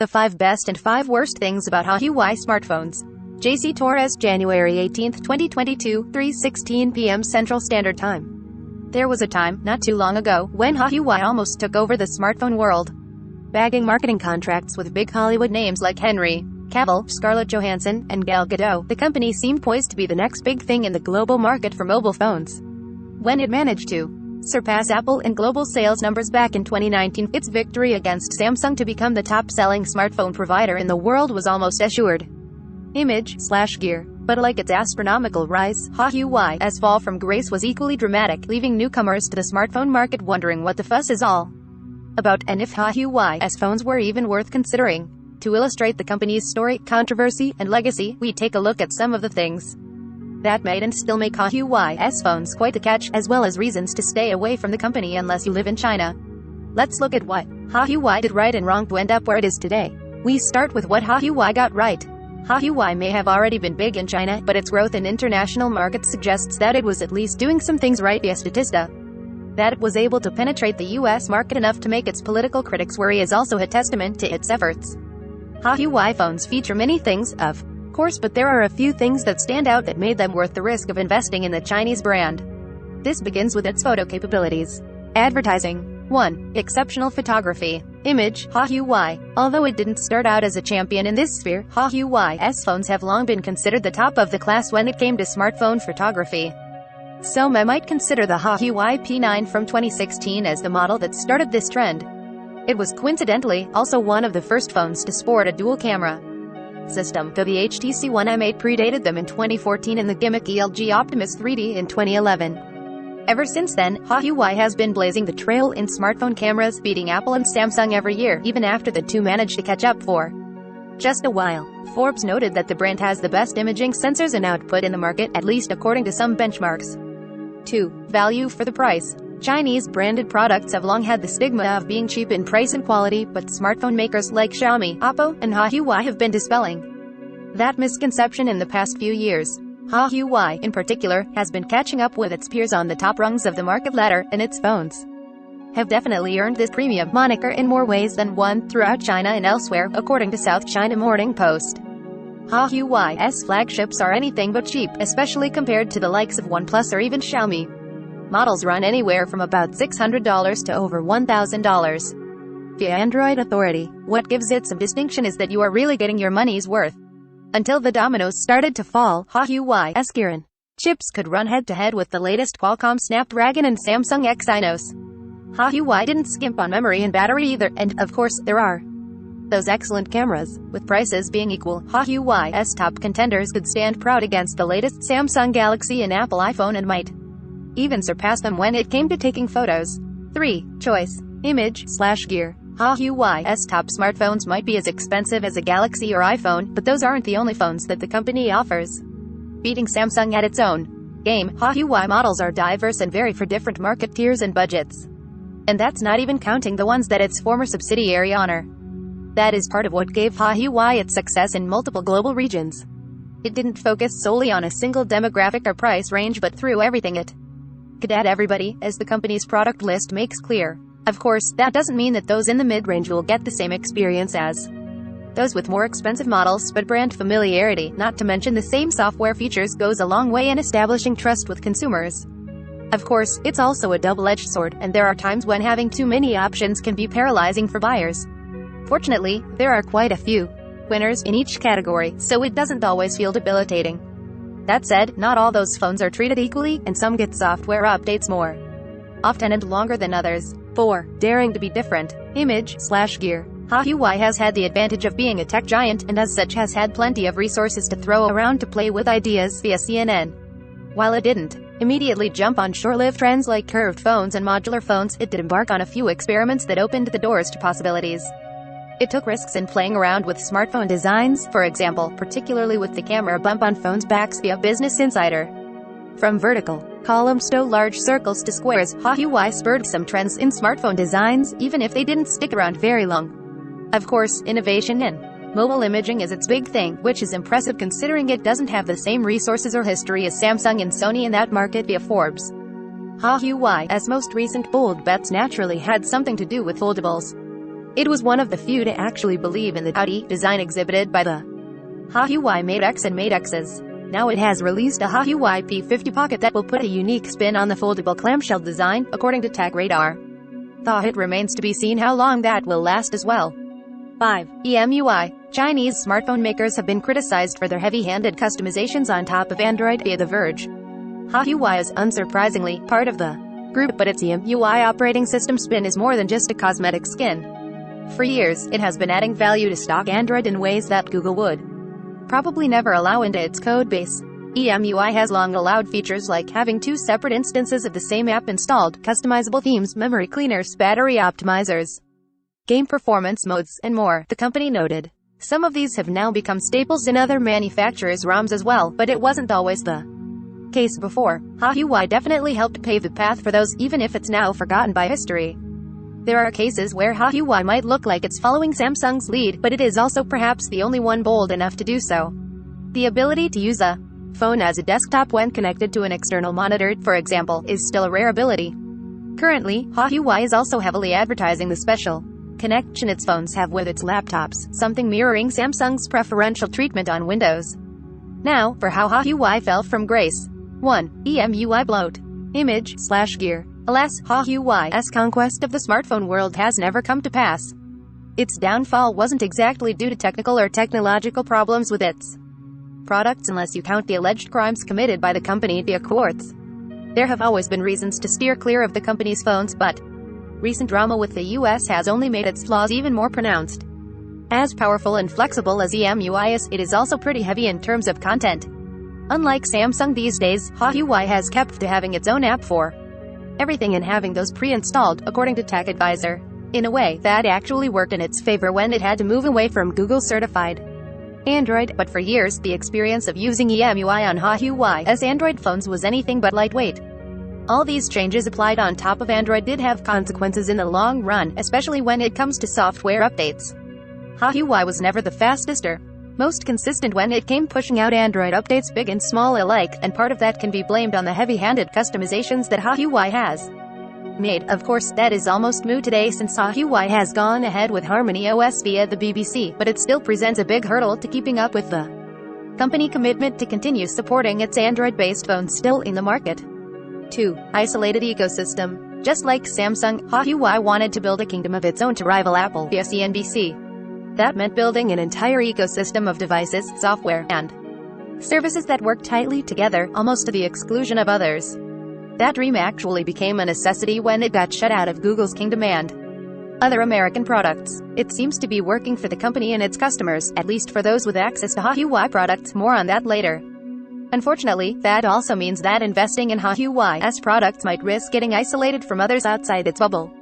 The 5 best and 5 worst things about Huawei smartphones. JC Torres, January 18, 2022, 3:16 p.m. Central Standard Time. There was a time, not too long ago, when Huawei almost took over the smartphone world. Bagging marketing contracts with big Hollywood names like Henry Cavill, Scarlett Johansson, and Gal Gadot, the company seemed poised to be the next big thing in the global market for mobile phones. When it managed to surpass Apple in global sales numbers back in 2019, its victory against Samsung to become the top-selling smartphone provider in the world was almost assured. SlashGear. But like its astronomical rise, Huawei's fall from grace was equally dramatic, leaving newcomers to the smartphone market wondering what the fuss is all about, and if Huawei's phones were even worth considering. To illustrate the company's story, controversy, and legacy, we take a look at some of the things that made and still make Huawei's phones quite the catch, as well as reasons to stay away from the company unless you live in China. Let's look at what Huawei did right and wrong to end up where it is today. We start with what Huawei got right. Huawei may have already been big in China, but its growth in international markets suggests that it was at least doing some things right via Statista. That it was able to penetrate the US market enough to make its political critics worry is also a testament to its efforts. Huawei phones feature many things, of course, but there are a few things that stand out that made them worth the risk of investing in the Chinese brand. This begins with its photo capabilities. Advertising. 1. Exceptional photography. Huawei. Although it didn't start out as a champion in this sphere, Huawei's phones have long been considered the top of the class when it came to smartphone photography. Some might consider the Huawei P9 from 2016 as the model that started this trend. It was coincidentally also one of the first phones to sport a dual-camera system, though the HTC One M8 predated them in 2014 and the gimmicky LG Optimus 3D in 2011. Ever since then, Huawei has been blazing the trail in smartphone cameras, beating Apple and Samsung every year, even after the two managed to catch up for just a while. Forbes noted that the brand has the best imaging sensors and output in the market, at least according to some benchmarks. 2. Value for the price. Chinese branded products have long had the stigma of being cheap in price and quality, but smartphone makers like Xiaomi, Oppo, and Huawei have been dispelling that misconception in the past few years. Huawei, in particular, has been catching up with its peers on the top rungs of the market ladder, and its phones have definitely earned this premium moniker in more ways than one throughout China and elsewhere, according to South China Morning Post. Huawei's flagships are anything but cheap, especially compared to the likes of OnePlus or even Xiaomi. Models run anywhere from about $600 to over $1,000. Via Android Authority, what gives it some distinction is that you are really getting your money's worth. Until the dominoes started to fall, Huawei's Kirin chips could run head-to-head with the latest Qualcomm Snapdragon and Samsung Exynos. Huawei didn't skimp on memory and battery either, and, of course, there are those excellent cameras. With prices being equal, Huawei's top contenders could stand proud against the latest Samsung Galaxy and Apple iPhone and might even surpass them when it came to taking photos. 3. Choice. SlashGear. Huawei's top smartphones might be as expensive as a Galaxy or iPhone, but those aren't the only phones that the company offers. Beating Samsung at its own game, Huawei models are diverse and vary for different market tiers and budgets. And that's not even counting the ones that its former subsidiary Honor. That is part of what gave Huawei its success in multiple global regions. It didn't focus solely on a single demographic or price range, but threw everything it could at everybody, as the company's product list makes clear. Of course, that doesn't mean that those in the mid-range will get the same experience as those with more expensive models, but brand familiarity, not to mention the same software features, goes a long way in establishing trust with consumers. Of course, it's also a double-edged sword, and there are times when having too many options can be paralyzing for buyers. Fortunately, there are quite a few winners in each category, so it doesn't always feel debilitating. That said, not all those phones are treated equally, and some get software updates more often and longer than others. 4. Daring to be different. SlashGear. Huawei has had the advantage of being a tech giant, and as such has had plenty of resources to throw around to play with ideas via CNN. While it didn't immediately jump on short-lived trends like curved phones and modular phones, it did embark on a few experiments that opened the doors to possibilities. It took risks in playing around with smartphone designs, for example, particularly with the camera bump on phones' backs via Business Insider. From vertical columns to large circles to squares, Huawei spurred some trends in smartphone designs, even if they didn't stick around very long. Of course, innovation in mobile imaging is its big thing, which is impressive considering it doesn't have the same resources or history as Samsung and Sony in that market via Forbes. Huawei's most recent bold bets naturally had something to do with foldables. It was one of the few to actually believe in the Audi design exhibited by the Huawei Mate X and Mate Xs. Now it has released a Huawei P50 Pocket that will put a unique spin on the foldable clamshell design, according to Tech Radar. Though it remains to be seen how long that will last as well. 5. Emui. Chinese smartphone makers have been criticized for their heavy-handed customizations on top of Android via The Verge. Huawei is, unsurprisingly, part of the group, but its Emui operating system spin is more than just a cosmetic skin. For years, it has been adding value to stock Android in ways that Google would probably never allow into its codebase. Emui has long allowed features like having 2 separate instances of the same app installed, customizable themes, memory cleaners, battery optimizers, game performance modes, and more, the company noted. Some of these have now become staples in other manufacturers' ROMs as well, but it wasn't always the case before. Huawei definitely helped pave the path for those, even if it's now forgotten by history. There are cases where Huawei might look like it's following Samsung's lead, but it is also perhaps the only one bold enough to do so. The ability to use a phone as a desktop when connected to an external monitor, for example, is still a rare ability. Currently, Huawei is also heavily advertising the special connection its phones have with its laptops, something mirroring Samsung's preferential treatment on Windows. Now, for how Huawei fell from grace. 1. Emui bloat. Image, SlashGear. Alas, Huawei's conquest of the smartphone world has never come to pass. Its downfall wasn't exactly due to technical or technological problems with its products unless you count the alleged crimes committed by the company via courts. There have always been reasons to steer clear of the company's phones, but recent drama with the US has only made its flaws even more pronounced. As powerful and flexible as Emui is, it is also pretty heavy in terms of content. Unlike Samsung these days, Huawei has kept to having its own app for everything and having those pre-installed, according to Tech Advisor. In a way, that actually worked in its favor when it had to move away from Google-certified Android, but for years, the experience of using Emui on Huawei's Android phones was anything but lightweight. All these changes applied on top of Android did have consequences in the long run, especially when it comes to software updates. Huawei was never the fastest or most consistent when it came pushing out Android updates big and small alike, and part of that can be blamed on the heavy-handed customizations that Huawei has made. Of course, that is almost moot today since Huawei has gone ahead with Harmony OS via the BBC, but it still presents a big hurdle to keeping up with the company commitment to continue supporting its Android-based phones still in the market. 2. Isolated ecosystem. Just like Samsung, Huawei wanted to build a kingdom of its own to rival Apple via CNBC. That meant building an entire ecosystem of devices, software, and services that work tightly together, almost to the exclusion of others. That dream actually became a necessity when it got shut out of Google's kingdom and other American products. It seems to be working for the company and its customers, at least for those with access to Huawei products. More on that later. Unfortunately, that also means that investing in Huawei's products might risk getting isolated from others outside its bubble.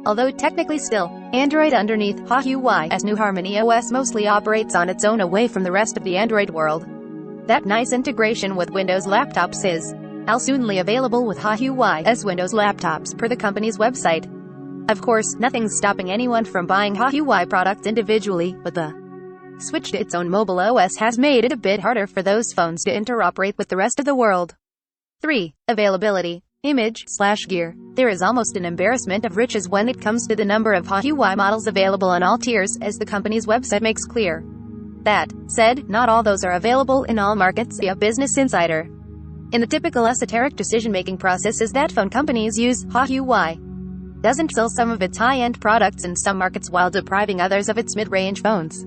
Although technically still, Android underneath Huawei's new Harmony OS mostly operates on its own away from the rest of the Android world. That nice integration with Windows laptops is soonly available with Huawei's Windows laptops, per the company's website. Of course, nothing's stopping anyone from buying Huawei products individually, but the switch to its own mobile OS has made it a bit harder for those phones to interoperate with the rest of the world. 3. Availability. Image, SlashGear. There is almost an embarrassment of riches when it comes to the number of Huawei models available on all tiers, as the company's website makes clear. That said, not all those are available in all markets via Business Insider. In the typical esoteric decision-making processes that phone companies use, Huawei doesn't sell some of its high-end products in some markets while depriving others of its mid-range phones.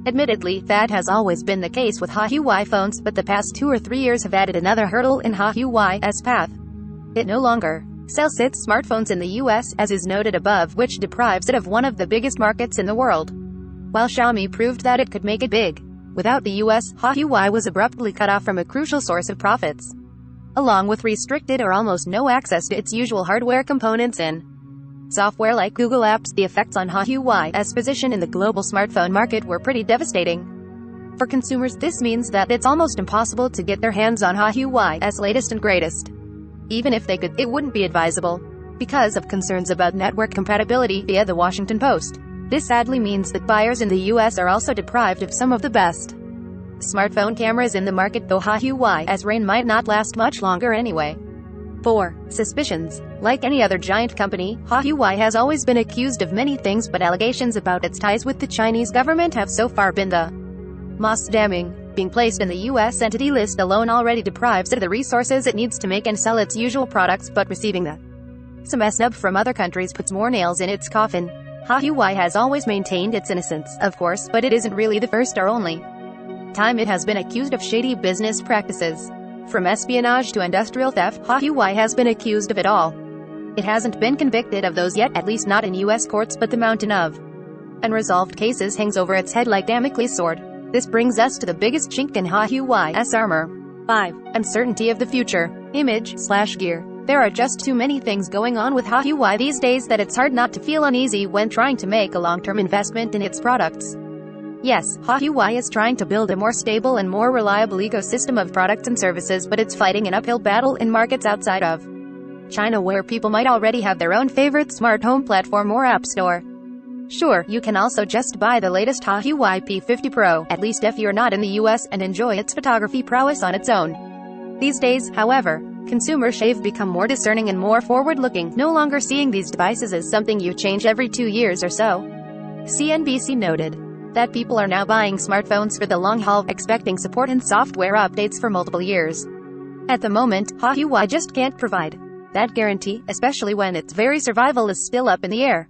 Admittedly, that has always been the case with Huawei phones, but the past 2 or 3 years have added another hurdle in Huawei's path. It no longer sells its smartphones in the US, as is noted above, which deprives it of one of the biggest markets in the world. While Xiaomi proved that it could make it big without the US, Huawei was abruptly cut off from a crucial source of profits, along with restricted or almost no access to its usual hardware components and software like Google Apps. The effects on Huawei's position in the global smartphone market were pretty devastating. For consumers, this means that it's almost impossible to get their hands on Huawei's latest and greatest. Even if they could, it wouldn't be advisable, because of concerns about network compatibility, via the Washington Post. This sadly means that buyers in the US are also deprived of some of the best smartphone cameras in the market, though Huawei's reign might not last much longer anyway. 4. Suspicions. Like any other giant company, Huawei has always been accused of many things, but allegations about its ties with the Chinese government have so far been the most damning. Being placed in the U.S. entity list alone already deprives it of the resources it needs to make and sell its usual products, but receiving the some snub from other countries puts more nails in its coffin. Huawei has always maintained its innocence, of course, but it isn't really the first or only time it has been accused of shady business practices. From espionage to industrial theft, Huawei has been accused of it all. It hasn't been convicted of those yet, at least not in U.S. courts, but the mountain of unresolved cases hangs over its head like Damocles' sword. This brings us to the biggest chink in Huawei's armor. 5. Uncertainty of the future. Image, SlashGear. There are just too many things going on with Huawei these days that it's hard not to feel uneasy when trying to make a long-term investment in its products. Yes, Huawei is trying to build a more stable and more reliable ecosystem of products and services, but it's fighting an uphill battle in markets outside of China, where people might already have their own favorite smart home platform or app store. Sure, you can also just buy the latest Huawei P50 Pro, at least if you're not in the US, and enjoy its photography prowess on its own. These days, however, consumers have become more discerning and more forward-looking, no longer seeing these devices as something you change every 2 years or so. CNBC noted that people are now buying smartphones for the long haul, expecting support and software updates for multiple years. At the moment, Huawei just can't provide that guarantee, especially when its very survival is still up in the air.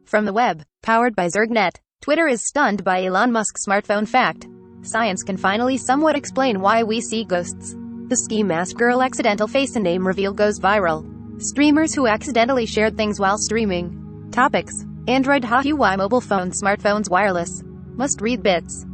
From the web, powered by Zergnet, Twitter is stunned by Elon Musk's smartphone fact. Science can finally somewhat explain why we see ghosts. The ski mask girl accidental face and name reveal goes viral. Streamers who accidentally shared things while streaming. Topics: Android, Huawei mobile phone, smartphones, wireless. Must read bits.